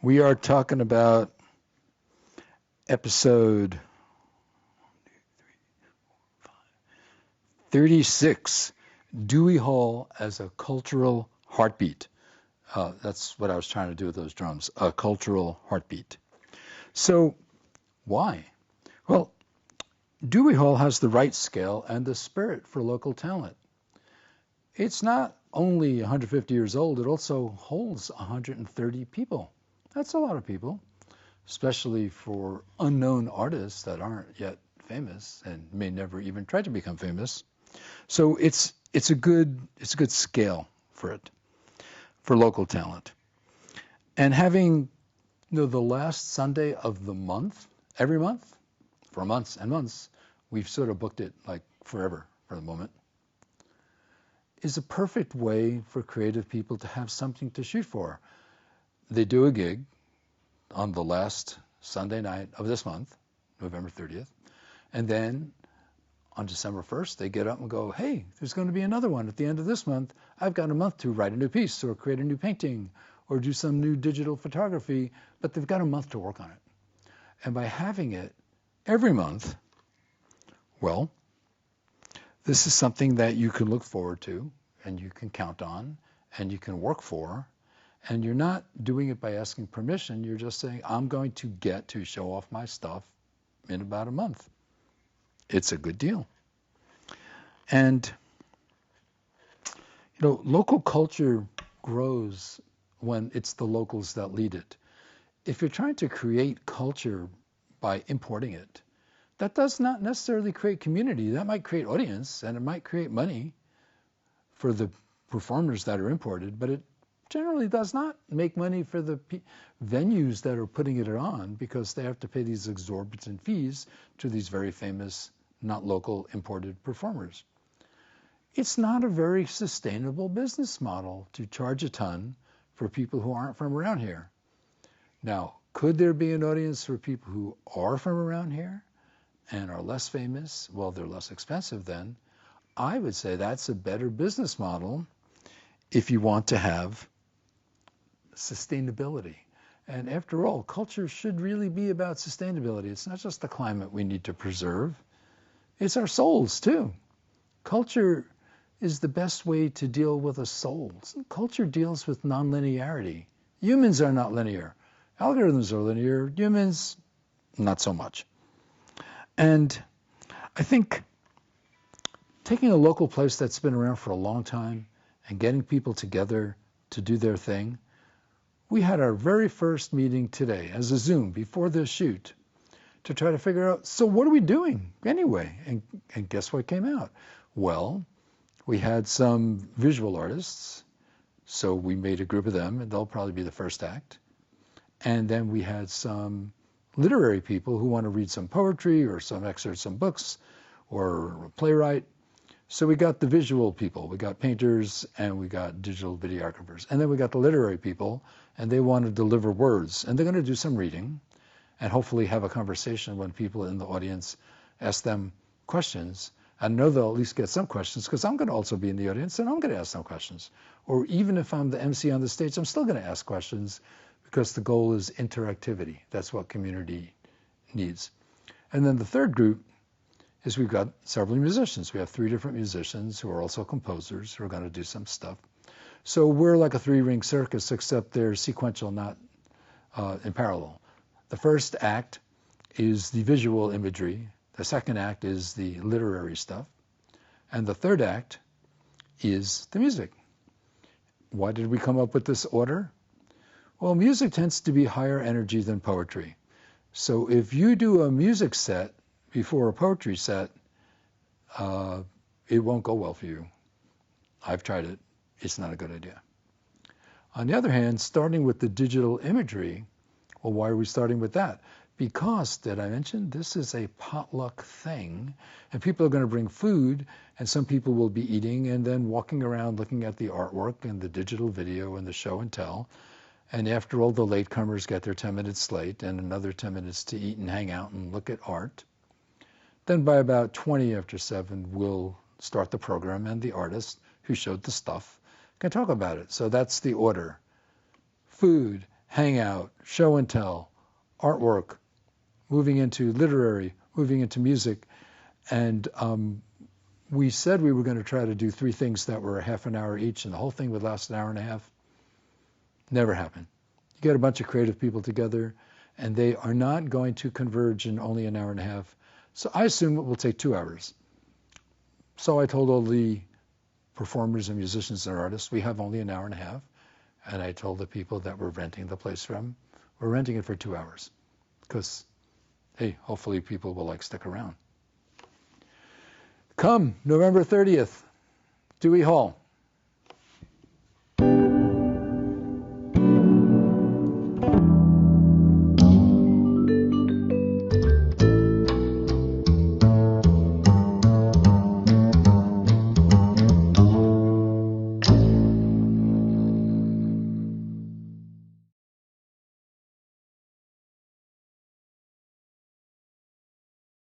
We are talking about episode 36, Dewey Hall as a cultural heartbeat. That's what I was trying to do with those drums, a cultural heartbeat. So why? Well, Dewey Hall has the right scale and the spirit for local talent. It's not only 150 years old, it also holds 130 people. That's a lot of people, especially for unknown artists that aren't yet famous and may never even try to become famous. So it's a good scale for it, for local talent. And having the last Sunday of the month, every month, for months and months, we've sort of booked it like forever for the moment, is a perfect way for creative people to have something to shoot for. They do a gig on the last Sunday night of this month, November 30th, and then on December 1st, they get up and go, hey, there's going to be another one at the end of this month. I've got a month to write a new piece or create a new painting or do some new digital photography, but they've got a month to work on it. And by having it every month, well, this is something that you can look forward to and you can count on and you can work for. And you're not doing it by asking permission. You're just saying, I'm going to get to show off my stuff in about a month. It's a good deal. And, local culture grows when it's the locals that lead it. If you're trying to create culture by importing it, that does not necessarily create community. That might create audience and it might create money for the performers that are imported, but it generally does not make money for the venues that are putting it on because they have to pay these exorbitant fees to these very famous, not local, imported performers. It's not a very sustainable business model to charge a ton for people who aren't from around here. Now, could there be an audience for people who are from around here and are less famous? Well, they're less expensive then. I would say that's a better business model if you want to have sustainability. And after all, culture should really be about sustainability. It's not just the climate we need to preserve. It's our souls, too. Culture is the best way to deal with a soul. Culture deals with nonlinearity. Humans are not linear. Algorithms are linear. Humans, not so much. And I think taking a local place that's been around for a long time and getting people together to do their thing. We had our very first meeting today as a Zoom before the shoot to try to figure out, so what are we doing anyway? And guess what came out? Well, we had some visual artists, so we made a group of them, and they'll probably be the first act. And then we had some literary people who want to read some poetry or some excerpts from books or a playwright. So we got the visual people, we got painters, and we got digital videographers. And then we got the literary people, and they want to deliver words. And they're going to do some reading and hopefully have a conversation when people in the audience ask them questions. I know they'll at least get some questions because I'm going to also be in the audience and I'm going to ask some questions. Or even if I'm the MC on the stage, I'm still going to ask questions because the goal is interactivity. That's what community needs. And then the third group is we've got several musicians. We have 3 different musicians who are also composers who are going to do some stuff. So we're like a 3-ring circus, except they're sequential, not in parallel. The first act is the visual imagery. The second act is the literary stuff. And the third act is the music. Why did we come up with this order? Well, music tends to be higher energy than poetry. So if you do a music set before a poetry set, it won't go well for you. I've tried it. It's not a good idea. On the other hand, starting with the digital imagery, well, why are we starting with that? Because, did I mention, this is a potluck thing, and people are going to bring food, and some people will be eating and then walking around looking at the artwork and the digital video and the show and tell. And after all, the latecomers get their 10 minutes late and another 10 minutes to eat and hang out and look at art. Then by about 20 after 7, we'll start the program, and the artist who showed the stuff can talk about it. So that's the order. Food, hangout, show and tell, artwork, moving into literary, moving into music. And we said we were going to try to do 3 things that were a half an hour each, and the whole thing would last an hour and a half. Never happened. You get a bunch of creative people together, and they are not going to converge in only an hour and a half. So I assume it will take 2 hours. So I told all the performers and musicians and artists, we have only an hour and a half. And I told the people that we're renting the place from, we're renting it for 2 hours. Because, hey, hopefully people will stick around. Come November 30th, Dewey Hall.